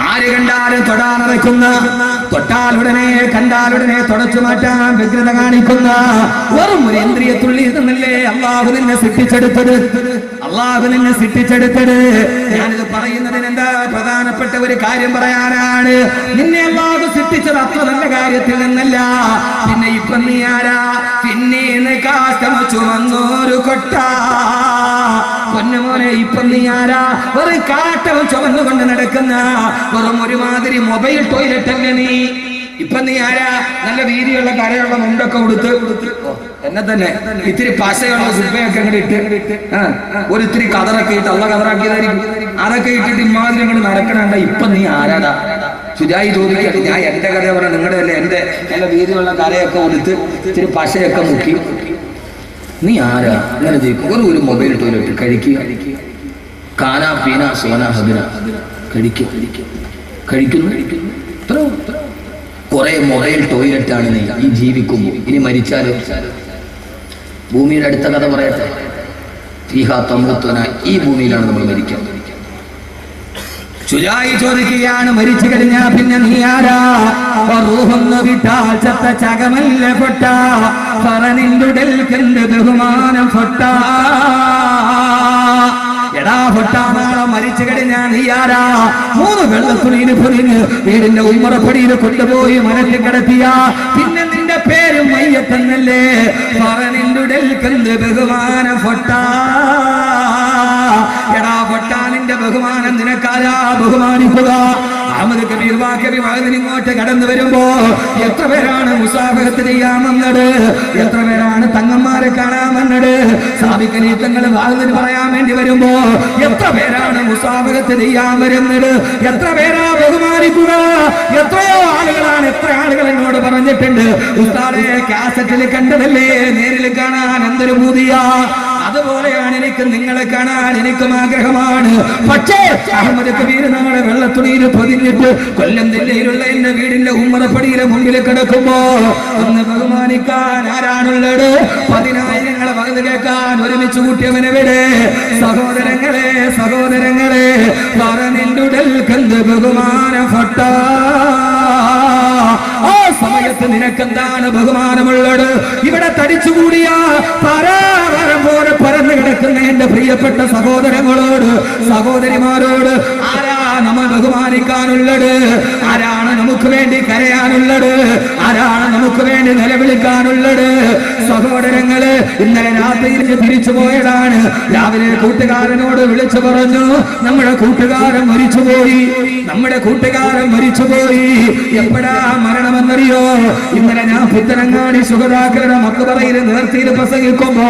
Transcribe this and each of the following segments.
ആര് കണ്ടാലും തൊടാനടക്കുന്ന, തൊട്ടാലുടനെ കണ്ടാലുടനെ തുടച്ചു മാറ്റാൻ വ്യഗ്രത കാണിക്കുന്ന വെറും ഒരു ഇന്ദ്രിയത്തുള്ളിൽ നിന്നല്ലേ അള്ളാഹു നിന്നെ സൃഷ്ടിച്ചെടുത്തത്. അള്ളാഹു നിന്നെ സൃഷ്ടിച്ചെടുത്തത്. ഞാനിത് പറയുന്നതിന് എന്താ പ്രധാനപ്പെട്ട ഒരു കാര്യം പറയാനാണ്. നിന്നെ അള്ളാഹു സൃഷ്ടിച്ചത് അത്ര നല്ല കാര്യത്തിൽ നിന്നല്ല. പിന്നെ ഇപ്പൊ നീ ആരാ? പിന്നെ കാഷ്ടം ചുമന്നോരു കൊട്ട. പൊന്നുമോനെ, ഇപ്പൊ നീ ആരാ? വെറും കാട്ടവും ചുമന്നുകൊണ്ട് നടക്കുന്ന വെറും ഒരുമാതിരി മൊബൈൽ ടോയ്ലറ്റ് അല്ലേ നീ. ഇപ്പൊ നീ ആരാ? നല്ല വീതിയുള്ള കരയുള്ള മുണ്ടൊക്കെ കൊടുത്ത് എന്നെ തന്നെ ഇത്തിരി പശയുള്ള സുബയൊക്കെ അങ്ങോട്ട് ഇട്ട് ഒരിത്തിരി കതറൊക്കെ ഇട്ട് അള്ള കതറാക്കിയതായിരിക്കും. അതൊക്കെ ഇട്ടിട്ട് ഇമാതിരി അങ്ങോട്ട് നടക്കണണ്ട. ഇപ്പൊ നീ ആരാടാ? ശുചായി ചോദിക്കട്ടെ. ഞാൻ എന്റെ കഥ പറഞ്ഞ നിങ്ങളുടെ അല്ലേ. എന്റെ നല്ല വീതിയുള്ള കരയൊക്കെ കൊടുത്ത് ഇത്തിരി പശയൊക്കെ മുക്കി നീ ആരാ? അങ്ങനെ ചോദിക്കും. ഒരു മൊബൈൽ ടോയ്ലറ്റ് കഴിക്കുക, കാനാ പീന സോന ഹബിന കഴിക്കുന്നു. കുറെ മൊബൈൽ ടോയ്ലറ്റ് ആണ് നീ ഈ ജീവിക്കുമ്പോൾ. ഇനി മരിച്ചാലോ? ഭൂമിയുടെ അടുത്ത കഥ പറയട്ടെ. ഫീഹാ തമൂത്തുന, ഈ ഭൂമിയിലാണ് നമ്മൾ മരിക്കുക. ശുജായി ചോദിക്കുകയാണ്, മരിച്ചു കഴിഞ്ഞാ പിന്നെ നീ ആരാ? റൂഹൊന്ന് വിട്ടാൽ ചത്ത ചകമല്ല പൊട്ട, പറനിന്റുടൽക്കെന്ത് ബഹുമാനം പൊട്ട. എടാ പൊട്ടാ, നാളെ മരിച്ചു കഴിഞ്ഞാ നീ ആരാ? 3 വെള്ളത്തുണിന് പൊതിഞ്ഞ് വീടിന്റെ ഉമ്മറപ്പടിയിൽ കൊണ്ടുപോയി മനസ്സിൽ കിടത്തിയ പിന്നെ നിന്റെ പേര് മയ്യത്തെന്നല്ലേ. പറനിന്റുടൽക്കെന്ത് ബഹുമാനം പൊട്ട. എടാ പൊട്ടാ, നിന്റെ ബഹുമാനം നിനക്കാരാ ബഹുമാനിക്കുക? അഹമ്മദ് കബീർ വാക്കബി ഇങ്ങോട്ട് കടന്നു വരുമ്പോ എത്ര പേരാണ് മുസാഫഹത്ത് ചെയ്യാൻ വന്നത്? എത്ര പേരാണ് തങ്ങന്മാരെ കാണാൻ വന്നത്? സാബിക്കനീത്തങ്ങൾ വാതിന് പറയാൻ വേണ്ടി വരുമ്പോ എത്ര പേരാണ് മുസാഫഹത്ത് ചെയ്യാൻ വരുന്നത്? എത്ര പേരാ ബഹുമാനിക്കുക? എത്രയോ ആളുകളാണ്. എത്ര ആളുകൾ എന്നോട് പറഞ്ഞിട്ടുണ്ട്, ഉസ്താദേ കാസറ്റിൽ കണ്ടതല്ലേ, നേരിൽ കാണാൻ എന്തൊരു പൂതിയാ. അതുപോലെയാണ് എനിക്ക് നിങ്ങളെ കാണാൻ എനിക്കും ആഗ്രഹമാണ്. പക്ഷേ അഹമ്മദ് കബീർ നാളെ വെള്ളത്തുണിയിൽ പൊതിഞ്ഞിട്ട് കൊല്ലം ജില്ലയിലുള്ള എന്റെ വീടിന്റെ ഉമ്മറപ്പടിയിലെ മുമ്പിൽ കിടക്കുമ്പോ ഒന്ന് ബഹുമാനിക്കാൻ ആരാണുള്ളത്? 10,000 വകത് കേൾക്കാൻ ഒരുമിച്ച് കൂട്ടിയവനെവിടെ? സഹോദരങ്ങളെ, സഹോദരങ്ങളെ, പറനിന്റുടൽക്കെന്ത് ബഹുമാനം പൊട്ട. ആ സമയത്ത് നിനക്കെന്താണ് ബഹുമാനമുള്ളത്? ഇവിടെ തടിച്ചുകൂടിയ പരാവരം പോലെ പരന്നു കിടക്കുന്ന എന്റെ പ്രിയപ്പെട്ട സഹോദരങ്ങളോട്, സഹോദരിമാരോട് ആരാ നമ്മൾ ബഹുമാനിക്കാനുള്ളത്? ആരാണ് നമുക്ക് വേണ്ടി കരയാനുള്ളത്? ആരാണ് നമുക്ക് വേണ്ടി നിലവിളിക്കാനുള്ളത്? സഹോദരങ്ങള്, ഇന്നലെ രാത്രിയിൽ തിരിച്ചു പോയതാണ്. രാവിലെ കൂട്ടുകാരനോട് വിളിച്ചു പറഞ്ഞു, നമ്മുടെ കൂട്ടുകാരൻ മരിച്ചുപോയി, നമ്മുടെ കൂട്ടുകാരൻ മരിച്ചുപോയി. എപ്പോഴാ മരണമെന്നറിയോ? ഇന്നലെ ഞാൻ പുത്തനങ്ങാടി ശുഹദാക്കളുടെ മക്ബറയിൽ നേർച്ചയിൽ പ്രസംഗിക്കുമ്പോ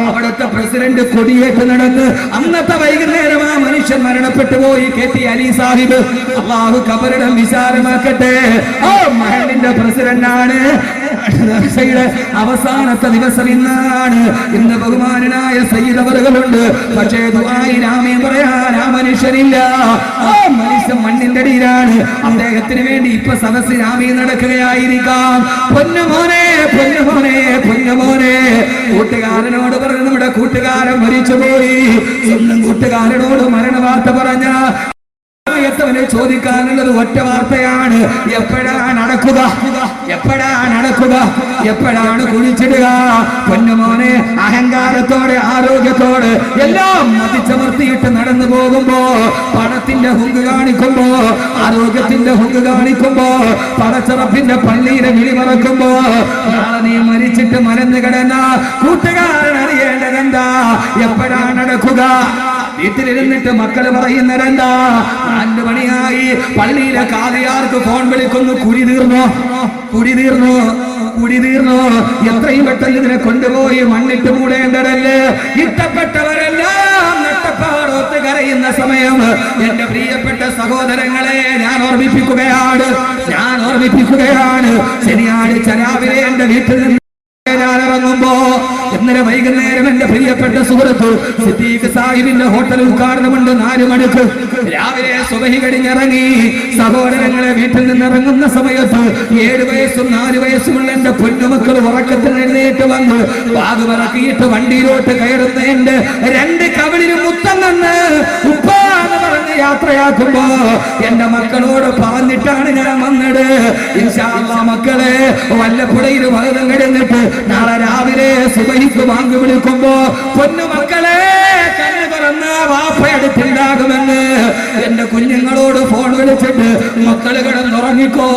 അവിടുത്തെ പ്രസിഡന്റ് കൊടിയേറ്റ് നടന്ന് അന്നത്തെ വൈകുന്നേരം ആ മനുഷ്യൻ മരണപ്പെട്ടു പോയി. KT അലി സാഹിബ്, അള്ളാഹു ഖബറിടം വിശാലമാക്കട്ടെ. ആ മഹലിന്റെ പ്രസിഡന്റാണ്. അവസാനത്തെ ദിവസം ഇന്നാണ്. ഇന്ന് ബഹുമാനായ സയ്യിദ് അവറുകളുണ്ട്. പക്ഷേ ദുആയി രാമേ പറയാൻ ആ മനുഷ്യനില്ല. ആ മനുഷ്യൻ മണ്ണിന്റെ അടിയിലാണ്. അദ്ദേഹത്തിന് വേണ്ടി ഇപ്പൊ സദസ്സിൽ രാമേ നടക്കുകയായിരിക്കാം. പൊന്നുമോനെ, പൊന്നുമോനെ, പൊന്നുമോനെ, കൂട്ടുകാരനോട് പറഞ്ഞു നമ്മുടെ കൂട്ടുകാരൻ മരിച്ചുപോയി. സ്വന്തം കൂട്ടുകാരനോട് മരണവാർത്ത പറഞ്ഞ യത്തവനെ ചോദിക്കാനുള്ളത് ഒറ്റ വാർത്തയാണ്, എപ്പോഴാണ് നടക്കുക? എപ്പോഴാണ് നടക്കുക? എപ്പോഴാണ് കുഴിച്ചിടുക? പൊന്നുമോനെ, അഹങ്കാരത്തോടെ ആരോഗ്യത്തോടെ എല്ലാം മതിച്ചമർത്തിയിട്ട് നടന്നു പോകുമ്പോ, പണത്തിന്റെ ഹുങ്ക് കാണിക്കുമ്പോ, ആരോഗ്യത്തിന്റെ ഹുങ്ക് കാണിക്കുമ്പോ, പടച്ചറപ്പിന്റെ പള്ളിയിലെ വിളി മറക്കുമ്പോ, നാളെ നീ മരിച്ചിട്ട് മരന്ന് കിടന്ന കൂട്ടുകാരൻ അറിയേണ്ടതെന്താ? എപ്പോഴാണ് നടക്കുക? വീട്ടിലിരുന്നിട്ട് മക്കള് പറയുന്നതെന്താ? 4 മണിയായി, പള്ളിയിലെ കാലിയാർക്ക് ഫോൺ വിളിക്കുന്നു, കുടി തീർന്നോ, കുടി തീർന്നോ, കുടി തീർന്നോ? എത്രയും പെട്ടെന്ന് ഇതിനെ കൊണ്ടുപോയി മണ്ണിട്ട് മൂടേണ്ടതല്ലേ? ഇഷ്ടപ്പെട്ടവരെല്ലാം നട്ടപ്പാടോത്ത് കരയുന്ന സമയം എന്റെ പ്രിയപ്പെട്ട സഹോദരങ്ങളെ ഞാൻ ഓർമ്മിപ്പിക്കുകയാണ്, ഞാൻ ഓർമ്മിപ്പിക്കുകയാണ്. ശനിയാഴ്ച രാവിലെ എന്റെ വീട്ടിൽ നിന്ന് ഞാൻ ഇറങ്ങുമ്പോ ഇന്നലെ വൈകുന്നേരം എന്റെ പ്രിയപ്പെട്ട സുഹൃത്ത് സിദ്ദീഖ് സാഹിബിന്റെ ഹോട്ടൽ ഉദ്ഘാടനമുണ്ട്. 4 മണിക്ക് രാവിലെ സുബഹി കഴിഞ്ഞിറങ്ങി. സഹോദരങ്ങളെ, വീട്ടിൽ നിന്ന് ഇറങ്ങുന്ന സമയത്ത് 7 വയസ്സും 4 വയസ്സുമുള്ള എന്റെ പൊന്നുമക്കൾ ഉറക്കത്തിൽ എഴുന്നേറ്റ് വന്ന് വാഗ് പറക്കിയിട്ട് വണ്ടിയിലോട്ട് കയറുന്ന എന്റെ 2 കവിളിലും മുത്തം നിന്ന് ഉപ്പാന്ന് പറഞ്ഞ യാത്രയാക്കുമ്പോ എന്റെ മക്കളോട് പറഞ്ഞിട്ടാണ് ഞാൻ വന്നത്. ഇൻഷാ അല്ലാഹ് മക്കളെ, വല്ലപ്പുഴയിൽ വകതം കിടന്നിട്ട് നാളെ രാവിലെ സുബഹിക്ക് വാങ്ങി വിളിക്കുമ്പോ പൊന്നു മക്കളെ കണ്ണ് തുറന്ന വാപ്പയടുത്തുണ്ടാകുമെന്ന് എന്റെ കുഞ്ഞുങ്ങളോട് ഫോൺ വിളിച്ചിട്ട് മക്കള് കിടന്നുറങ്ങിക്കോ,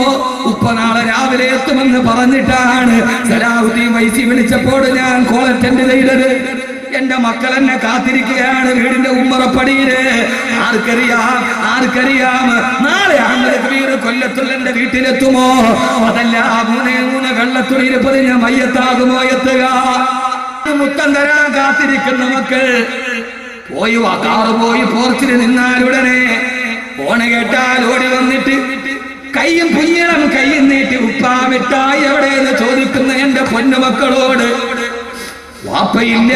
ഉപ്പ നാളെ രാവിലെ എത്തുമെന്ന് പറഞ്ഞിട്ടാണ് സലാഹുദ്ദീൻ വൈസി വിളിച്ചപ്പോൾ ഞാൻ കോൾ അറ്റൻഡ് ചെയ്തത്. എന്റെ മക്കൾ എന്നെ കാത്തിരിക്കുകയാണ് വീടിന്റെ ഉമ്മറപ്പടിയില്. ആർക്കറിയാം നാളെ അഹമ്മദ് കബീർ കൊല്ലത്തുള്ള എന്റെ വീട്ടിലെത്തുമോ, അതല്ല 3 വെള്ളത്തുള്ളിയിൽ പൊതിഞ്ഞ മയ്യത്താകുമോ എത്തുക. മുത്തം തരാൻ കാത്തിരിക്കുന്ന മക്കൾ പോയി കാറ് പോയി പോർച്ചിൽ നിന്നാലുടനെ ഫോണ് കേട്ടാൽ ഓടി വന്നിട്ട് കയ്യും പുയ്യണം കയ്യും നീട്ടി ഉപ്പാ മിഠായി എവിടെയെന്ന് ചോദിക്കുന്ന എന്റെ പൊന്നുമക്കളോട് വാപ്പയില്ല,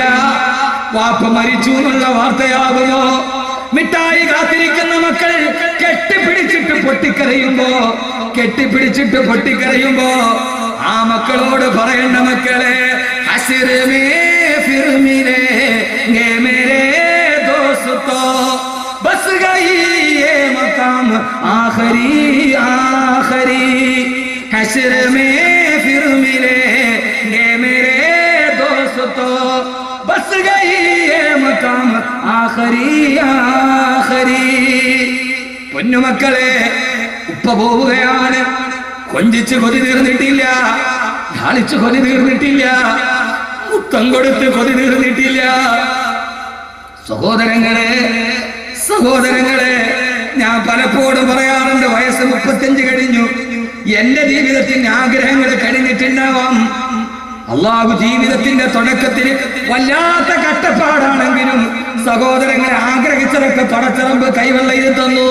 വാപ്പ മരിച്ചു എന്നുള്ള വാർത്തയാകുമോ? മിഠായി കാത്തിരിക്കുന്ന മക്കൾ കെട്ടിപ്പിടിച്ചിട്ട് പൊട്ടിക്കരയുമ്പോ ആ മക്കളോട് പറയേണ്ട മക്കളെ, ഹശ്ർ മേ ഫിർ മിലേംഗെ മേരെ ദോസ്തോ, ബസ് ഗയി യേ മഖാം ആഖിരി ആഖിരി, ഹശ്ർ മേ ഫിർ മിലേംഗെ മേരെ ദോസ്തോ, ബസ് ഗയി യേ മഖാം ആഖിരി ആഖിരി. പൊന്നുമക്കളെ, ഉപ്പ പോവുകയാണ്. കൊഞ്ചിച്ച് കൊതി തീർന്നിട്ടില്ല, ലാളിച്ച് കൊതി തീർന്നിട്ടില്ല, മുത്തം കൊടുത്ത് കൊതി തീർന്നിട്ടില്ല. സഹോദരങ്ങളെ, ഞാൻ പലപ്പോഴും പറയാറുണ്ട്, വയസ്സ് 35 കഴിഞ്ഞു. എന്റെ ജീവിതത്തിന്റെ ആഗ്രഹങ്ങൾ കഴിഞ്ഞിട്ടുണ്ടാവാം. അള്ളാഹു ജീവിതത്തിന്റെ തുടക്കത്തിൽ വല്ലാത്ത കഷ്ടപ്പാടാണെങ്കിലും സഹോദരങ്ങളെ ആഗ്രഹിച്ചതൊക്കെ പടച്ചിറമ്പ് കൈവെള്ളയിൽ തന്നു.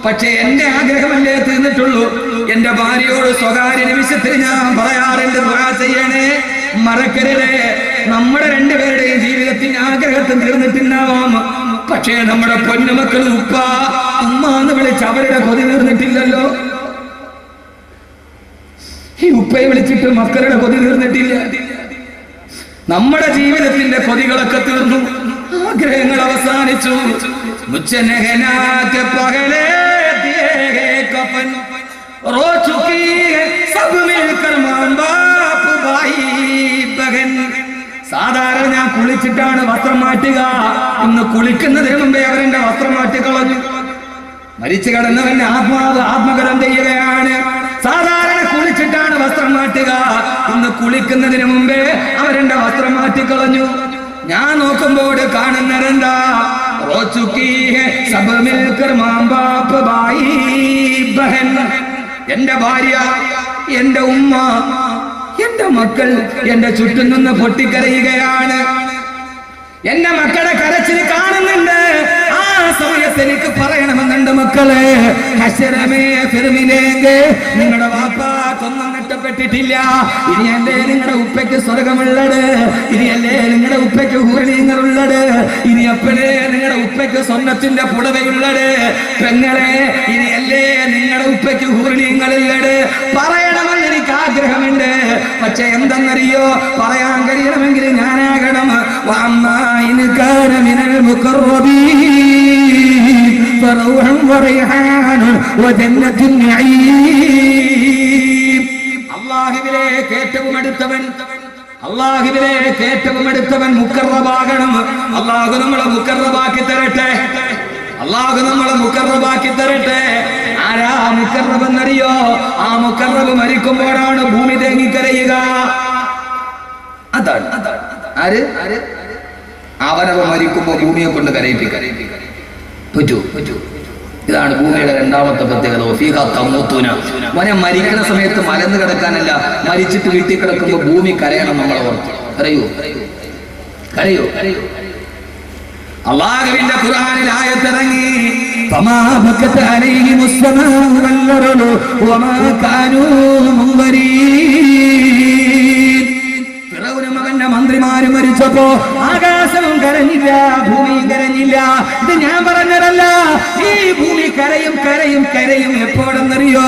പക്ഷെ എന്റെ ആഗ്രഹമല്ലേ തീർന്നിട്ടുള്ളൂ. എന്റെ ഭാര്യയോട് സ്വകാര്യ നിമിഷത്തിൽ ഞാൻ പറയാറുണ്ട്, ദുആ ചെയ്യണേ, മറക്കരുതേ. നമ്മുടെ രണ്ടുപേരുടെയും ജീവിതത്തിന്റെ ആഗ്രഹത്തിൽ തീർന്നിട്ടുണ്ടാവാം. പക്ഷേ നമ്മുടെ പൊന്നുമക്കൾ ഉപ്പ ഉമ്മ എന്ന് വിളിച്ച് അവരുടെ കൊതി തീർന്നിട്ടില്ലല്ലോ. ഈ ഉപ്പയെ വിളിച്ചിട്ട് മക്കളുടെ കൊതി തീർന്നിട്ടില്ല. നമ്മുടെ ജീവിതത്തിന്റെ കൊതികളൊക്കെ തീർന്നു, ആഗ്രഹങ്ങൾ അവസാനിച്ചു. സാധാരണ ഞാൻ കുളിച്ചിട്ടാണ് വസ്ത്രം മാറ്റുക. ഇന്ന് കുളിക്കുന്നതിന് മുമ്പേ അവരെന്റെ വസ്ത്രം മാറ്റിക്കളഞ്ഞു. മരിച്ചു കിടന്നവന്റെ ആത്മകരം ചെയ്യുകയാണ്. സാധാരണ കുളിച്ചിട്ടാണ് വസ്ത്രം മാറ്റുക. ഇന്ന് കുളിക്കുന്നതിന് മുമ്പേ അവരെന്റെ വസ്ത്രം മാറ്റിക്കളഞ്ഞു. ഞാൻ നോക്കുമ്പോൾ കാണുന്നതെന്താ? എന്റെ ഭാര്യ, എന്റെ ഉമ്മ, എന്റെ മക്കൾ എന്റെ ചുറ്റും നിന്ന് പൊട്ടിക്കരയുകയാണ്. എന്റെ മക്കളെ കരച്ചിൽ കാണുന്നുണ്ട്. ആ സമയത്ത് എനിക്ക് പറയണമെന്നുണ്ട്, മക്കളെ, നിങ്ങളുടെ വാപ്പാക്കൊന്നും നഷ്ടപ്പെട്ടിട്ടില്ല. ഇനിയല്ലേ നിങ്ങളുടെ ഉപ്പയ്ക്ക് സ്വർഗമുള്ളത്, ഇനിയല്ലേ നിങ്ങളുടെ ഉപ്പയ്ക്ക് ഹൂർണീങ്ങളുള്ളത്, ഇനി എപ്പോഴേ നിങ്ങളുടെ ഉപ്പയ്ക്ക് സ്വർണ്ണത്തിന്റെ പുടവയുള്ളത്. പെങ്ങളെ, ഇനിയല്ലേ നിങ്ങളുടെ ഉപ്പയ്ക്ക് ഹൂർണീങ്ങളുള്ളത്. പറയണമെന്ന് എനിക്ക് ആഗ്രഹമുണ്ട്. പക്ഷെ എന്തെന്നറിയോ, പറയാൻ കഴിയണമെങ്കിൽ ഞാനാകണം. അല്ലാഹുവിലേക്ക് ഏറ്റവും അടുത്തവൻ മുഖറബാകണം. അല്ലാഹു നമ്മളെ മുഖറബാക്കി തരട്ടെ. ആരാ മുഖറബ് എന്നറിയോ? ആ മുഖറബ് മരിക്കുമ്പോഴാണ് ഭൂമി തേങ്ങിക്കരയുക. അതാണ് ആര്? അവനവ മരിക്കുമ്പോ ഭൂമിയെ കൊണ്ട് കരയിപ്പിക്കാൻ പറ്റൂ. ഇതാണ് ഭൂമിയുടെ രണ്ടാമത്തെ പ്രത്യേകത. മോനെ, മരിക്കുന്ന സമയത്ത് മലന്ന് കിടക്കാനല്ല, മരിച്ചിട്ട് വീട്ടിൽ കിടക്കുമ്പോ ഭൂമി കരയണം. നമ്മളെ ഓർത്ത് കരയോ? അല്ലാഹുവിന്റെ ഖുർആനിൽ ആയത്തിറങ്ങി, ഫമാ ബക്കത അലൈഹിമുസ് സമാഉ വൽ അർളു വമാ കാനൂ മുൻവരീൻ. ഫിറൗനും അവന്റെ മന്ത്രിമാരും മരിച്ചപ്പോ ആകാശവും കരഞ്ഞില്ല, ഭൂമിയും കരഞ്ഞില്ല. ഇത് ഞാൻ പറഞ്ഞതല്ല. ഈ ഭൂമി കരയും. എപ്പോഴെന്നറിയോ?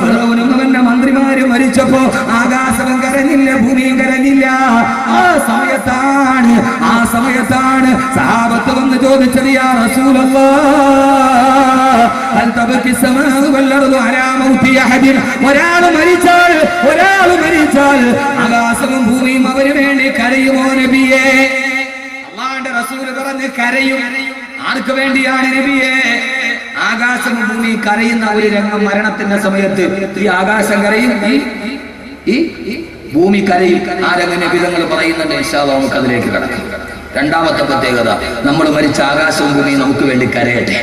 ഫിറൗനും അവന്റെ മന്ത്രിമാരും നബിമാര് മരിച്ചപ്പോ ആകാശവും കരഞ്ഞില്ല, ഭൂമിയും കരഞ്ഞില്ല. ആ സമയത്താണ് സഹാബത്ത് വന്ന് ചോദിച്ചത്, യാ റസൂലല്ലാഹ് ഹൽ തബകി സമാഉ വൽ അർദു അലാ മൗതി അഹദിൻ. ഒരാൾ മരിച്ചാൽ ആകാശവും ഭൂമിയും അവന് വേണ്ടി കരയുമോ നബിയേ? അല്ലാഹുവിന്റെ റസൂൽ പറഞ്ഞു കരയും. ആർക്ക് വേണ്ടിയാണ് നബിയേ? ആകാശവും ഭൂമി കരയുന്ന ഒരു രംഗം മരണത്തിന്റെ സമയത്ത് ഈ ആകാശം കരയും, ഈ ഭൂമി കരയും. ആ രംഗം നബി തങ്ങൾ പറയുന്നുണ്ട്. ഇൻഷാ അല്ലാഹ് നമുക്ക് അതിലേക്ക് കടക്കാം. രണ്ടാമത്തെ പ്രത്യേകത, നമ്മൾ മരിച്ച ആകാശവും ഭൂമിയും നമുക്ക് വേണ്ടി കരയട്ടെ.